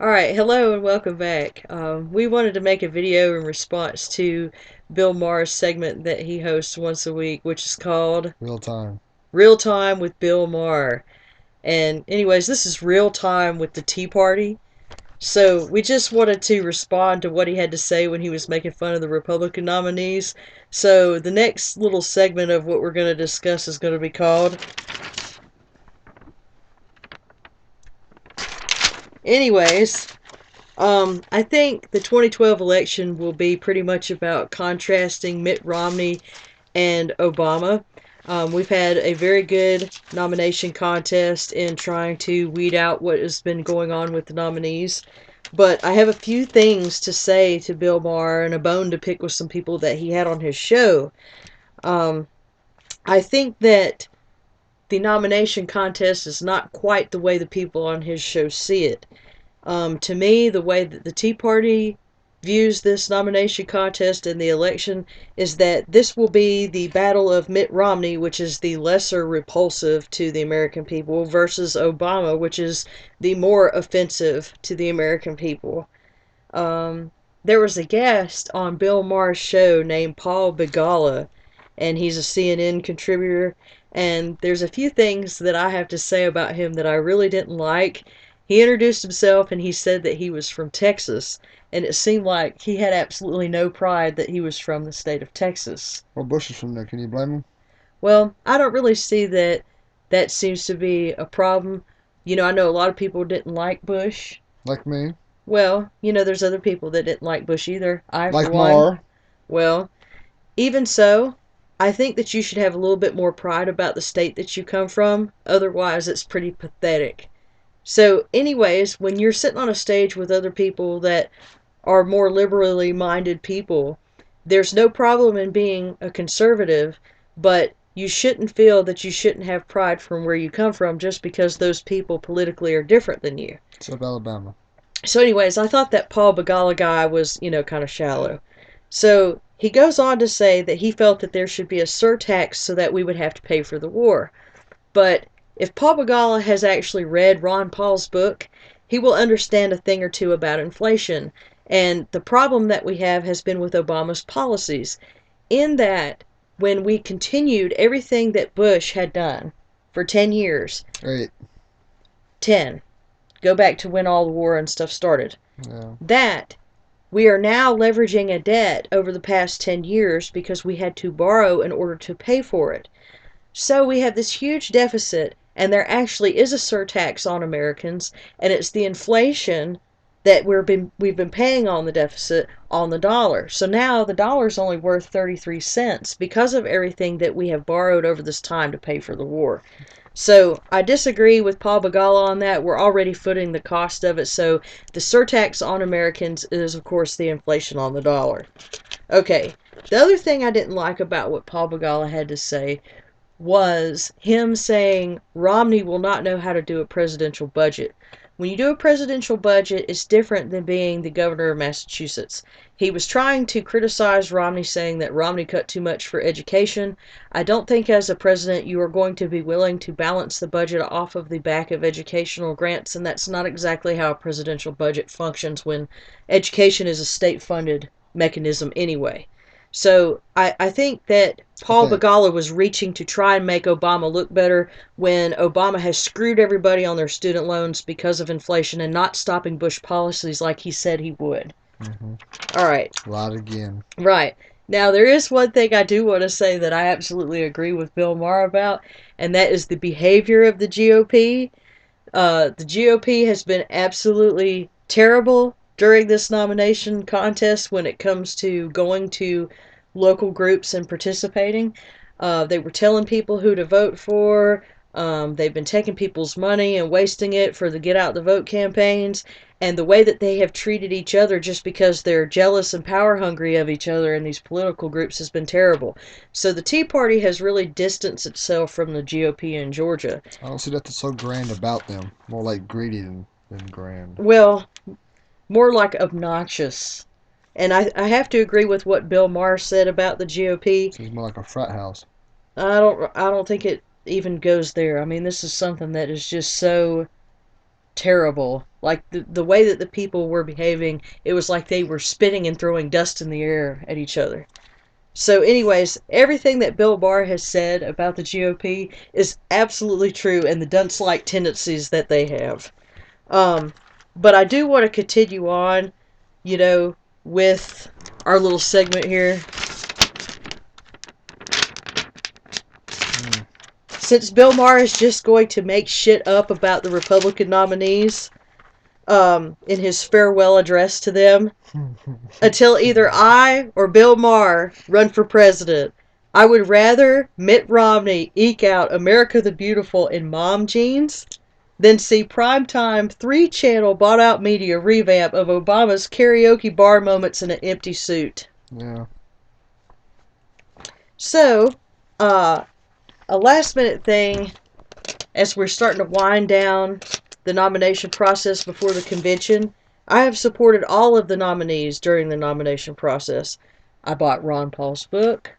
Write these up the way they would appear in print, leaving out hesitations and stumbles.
Alright, hello and welcome back. We wanted to make a video in response to Bill Maher's segment that he hosts once a week, which is called Real time. Real Time with Bill Maher. And anyways, this is real time with the Tea Party. So we just wanted to respond to what he had to say when he was making fun of the Republican nominees. So the next little segment of what we're going to discuss is going to be called Anyways, I think the 2012 election will be pretty much about contrasting Mitt Romney and Obama. We've had a very good nomination contest in trying to weed out what has been going on with the nominees. But I have a few things to say to Bill Maher and a bone to pick with some people that he had on his show. Um, I think that the nomination contest is not quite the way the people on his show see it. To me, the way that the Tea Party views this nomination contest and the election is that this will be the battle of Mitt Romney, which is the lesser repulsive to the American people, versus Obama, which is the more offensive to the American people. There was a guest on Bill Maher's show named Paul Begala, and he's a CNN contributor. And there's a few things that I have to say about him that I really didn't like. He introduced himself and he said that he was from Texas, and it seemed like he had absolutely no pride that he was from the state of Texas. Well, Bush is from there. Can you blame him? Well, I don't really see that that seems to be a problem. I know a lot of people didn't like Bush. Like me? Well, there's other people that didn't like Bush either. I, for Like one. Maher? Well, even so, I think that you should have a little bit more pride about the state that you come from. Otherwise, it's pretty pathetic. So, anyways, when you're sitting on a stage with other people that are more liberally minded people, there's no problem in being a conservative, but you shouldn't feel that you shouldn't have pride from where you come from just because those people politically are different than you. Except Alabama. So, anyways, I thought that Paul Begala guy was, kind of shallow. So he goes on to say that he felt that there should be a surtax so that we would have to pay for the war. But if Paul Begala has actually read Ron Paul's book, he will understand a thing or two about inflation. And the problem that we have has been with Obama's policies, in that when we continued everything that Bush had done for 10 years, 8. 10, go back to when all the war and stuff started, Yeah. that we are now leveraging a debt over the past 10 years because we had to borrow in order to pay for it. So we have this huge deficit, and there actually is a surtax on Americans, and it's the inflation that we've been paying on the deficit on the dollar. So now the dollar is only worth 33 cents because of everything that we have borrowed over this time to pay for the war. So I disagree with Paul Begala on that. We're already footing the cost of it. So the surtax on Americans is, of course, the inflation on the dollar. Okay, the other thing I didn't like about what Paul Begala had to say was him saying Romney will not know how to do a presidential budget. When you do a presidential budget, it's different than being the governor of Massachusetts. He was trying to criticize Romney, saying that Romney cut too much for education. I don't think as a president you are going to be willing to balance the budget off of the back of educational grants, and that's not exactly how a presidential budget functions when education is a state-funded mechanism anyway. So I think that I Paul think Begala was reaching to try and make Obama look better when Obama has screwed everybody on their student loans because of inflation and not stopping Bush policies like he said he would. mm-hmm. All right. Lied again. Right. Now, there is one thing I do want to say that I absolutely agree with Bill Maher about, and that is the behavior of the GOP. The GOP has been absolutely terrible during this nomination contest when it comes to going to local groups and participating. They were telling people who to vote for. They've been taking people's money and wasting it for the get out the vote campaigns. And the way that they have treated each other just because they're jealous and power hungry of each other in these political groups has been terrible. So the Tea Party has really distanced itself from the GOP in Georgia. I don't see nothing so grand about them. More like greedy than grand. Well, more like obnoxious. And I have to agree with what Bill Maher said about the GOP. Seems more like a frat house. I don't think it even goes there. I mean, this is something that is just so terrible Like the way that the people were behaving, it was like they were spitting and throwing dust in the air at each other. So, anyways, everything that Bill Barr has said about the GOP is absolutely true, and the dunce-like tendencies that they have. Um, but I do want to continue on, you know, with our little segment here. Mm. Since Bill Maher is just going to make shit up about the Republican nominees in his farewell address to them, until either I or Bill Maher run for president, I would rather Mitt Romney eke out America the Beautiful in mom jeans than see primetime 3-channel bought out media revamp of Obama's karaoke bar moments in an empty suit. Yeah. So, a last minute thing as we're starting to wind down the nomination process before the convention. I have supported all of the nominees during the nomination process. I bought Ron Paul's book.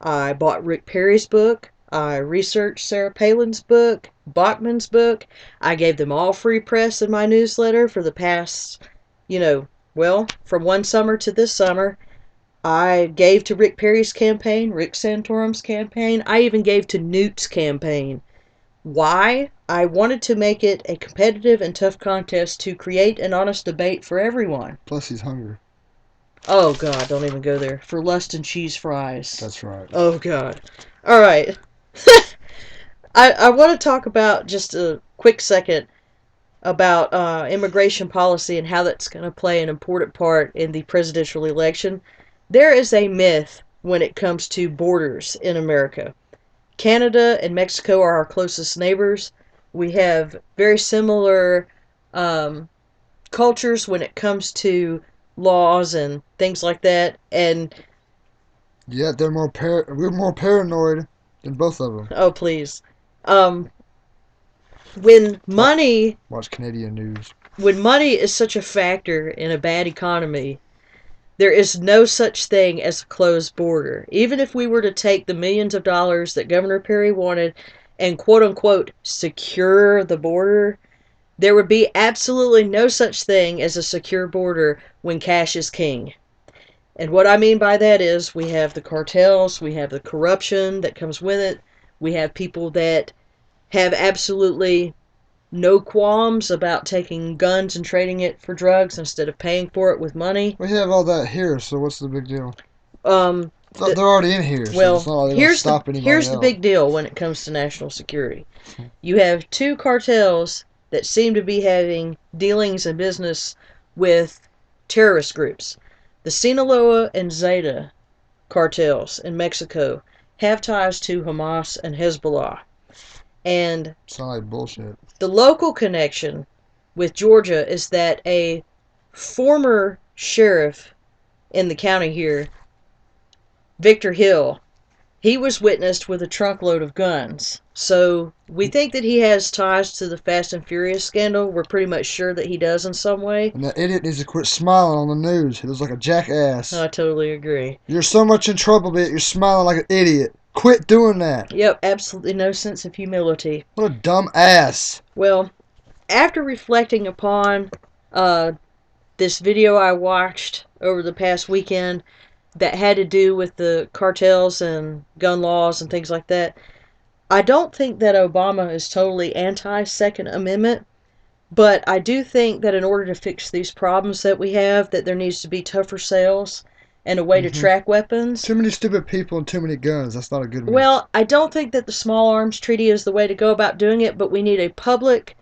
I bought Rick Perry's book. I researched Sarah Palin's book, Bachman's book. I gave them all free press in my newsletter for the past, from one summer to this summer. I gave to Rick Perry's campaign, Rick Santorum's campaign. I even gave to Newt's campaign. Why? I wanted to make it a competitive and tough contest to create an honest debate for everyone. Plus, he's hungry. Oh, God, don't even go there. For lust and cheese fries. That's right. Oh, God. All right. I want to talk about just a quick second about immigration policy and how that's going to play an important part in the presidential election. There is a myth when it comes to borders in America. Canada and Mexico are our closest neighbors. We have very similar um, cultures when it comes to laws and things like that. And Yeah, we're more paranoid than both of them. oh, please, um, when money Watch Canadian news. when money is such a factor in a bad economy, there is no such thing as a closed border. Even if we were to take the millions of dollars that Governor Perry wanted and quote unquote secure the border, there would be absolutely no such thing as a secure border when cash is king. And what I mean by that is we have the cartels, we have the corruption that comes with it, we have people that have absolutely no qualms about taking guns and trading it for drugs instead of paying for it with money. We have all that here, so what's the big deal? Um, They're already in here, so it's well, not like they're gonna here's the stop anybody here's the else. big deal when it comes to national security. You have two cartels that seem to be having dealings and business with terrorist groups. The Sinaloa and Zeta cartels in Mexico have ties to Hamas and Hezbollah. And Sound like bullshit. the local connection with Georgia is that a former sheriff in the county here, Victor Hill, he was witnessed with a trunkload of guns. So we think that he has ties to the Fast and Furious scandal. We're pretty much sure that he does in some way. And that idiot needs to quit smiling on the news. He looks like a jackass. I totally agree. You're so much in trouble, but you're smiling like an idiot. Quit doing that. Yep, absolutely no sense of humility. What a dumb ass. Well, after reflecting upon this video I watched over the past weekend that had to do with the cartels and gun laws and things like that, I don't think that Obama is totally anti-Second Amendment, but I do think that in order to fix these problems that we have, that there needs to be tougher sales and a way to track weapons. Too many stupid people and too many guns. That's not a good mix. Well, I don't think that the small arms treaty is the way to go about doing it, but we need a public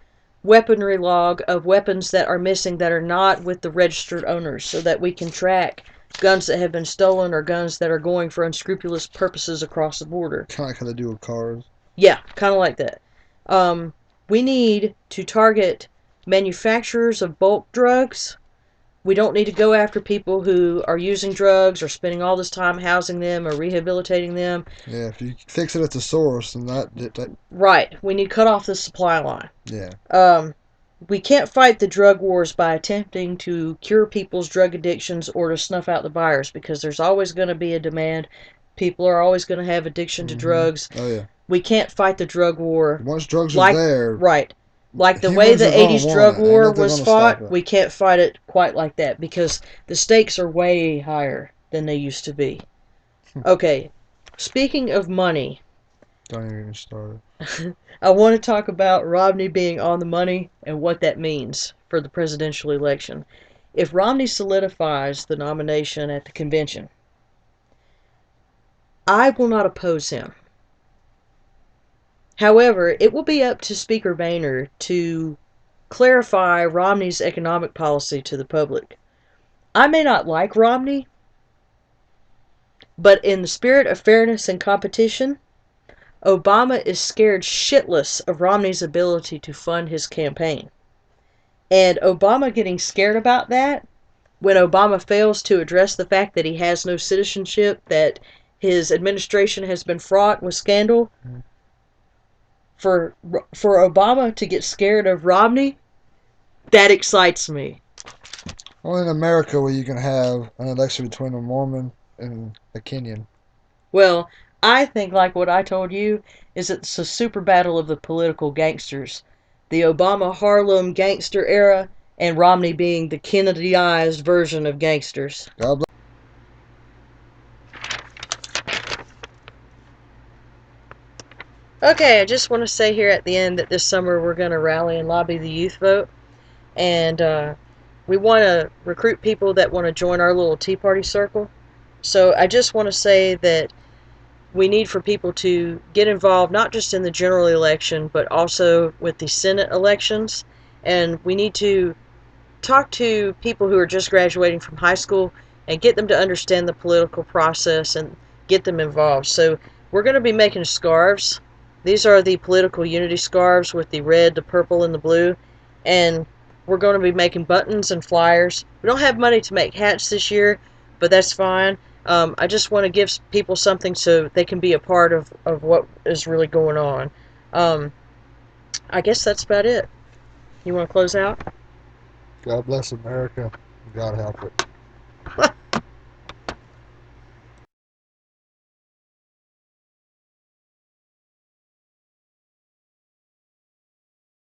weaponry log of weapons that are missing that are not with the registered owners so that we can track guns that have been stolen or guns that are going for unscrupulous purposes across the border. Kind of like how they do with cars. Yeah, kind of like that. We need to target manufacturers of bulk drugs. We don't need to go after people who are using drugs or spending all this time housing them or rehabilitating them. Yeah, if you fix it at the source, then that Right. We need to cut off the supply line. yeah. We can't fight the drug wars by attempting to cure people's drug addictions or to snuff out the buyers because there's always going to be a demand. People are always going to have addiction to drugs. Oh yeah. We can't fight the drug war Once drugs are like there, right. Like the way Humans are the gonna 80s want drug it. Ain't war nothing was gonna stop fought, it. we can't fight it quite like that because the stakes are way higher than they used to be. Okay, speaking of money, Don't even start it. I want to talk about Romney being on the money and what that means for the presidential election. If Romney solidifies the nomination at the convention, I will not oppose him. However, it will be up to Speaker Boehner to clarify Romney's economic policy to the public. I may not like Romney, but in the spirit of fairness and competition, Obama is scared shitless of Romney's ability to fund his campaign. And Obama getting scared about that, when Obama fails to address the fact that he has no citizenship, that his administration has been fraught with scandal, for Obama to get scared of Romney, that excites me. Only in America where you can have an election between a Mormon and a Kenyan. Well, I think, like what I told you, is it's a super battle of the political gangsters. The Obama Harlem gangster era, and Romney being the Kennedyized version of gangsters. God bless. Okay, I just want to say here at the end that this summer we're going to rally and lobby the youth vote. And we want to recruit people that want to join our little Tea Party circle. So I just want to say that we need for people to get involved not just in the general election, but also with the Senate elections. And we need to talk to people who are just graduating from high school and get them to understand the political process and get them involved. So we're going to be making scarves. These are the political unity scarves with the red, the purple, and the blue. And we're going to be making buttons and flyers. We don't have money to make hats this year, but that's fine. I just want to give people something so they can be a part of what is really going on. Um, I guess that's about it. You want to close out? God bless America. God help it.